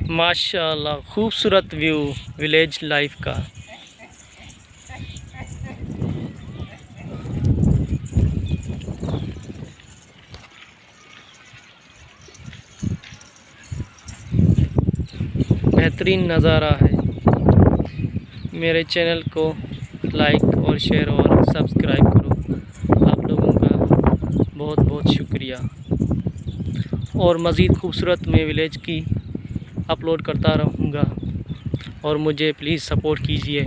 माशाल्लाह खूबसूरत view village life का। बेहतरीन नज़ारा है। मेरे चैनल को लाइक और शेयर और सब्सक्राइब करो। आप लोगों का बहुत बहुत शुक्रिया। और मज़ीद खूबसूरत मैं विलेज की अपलोड करता रहूँगा और मुझे प्लीज़ सपोर्ट कीजिए।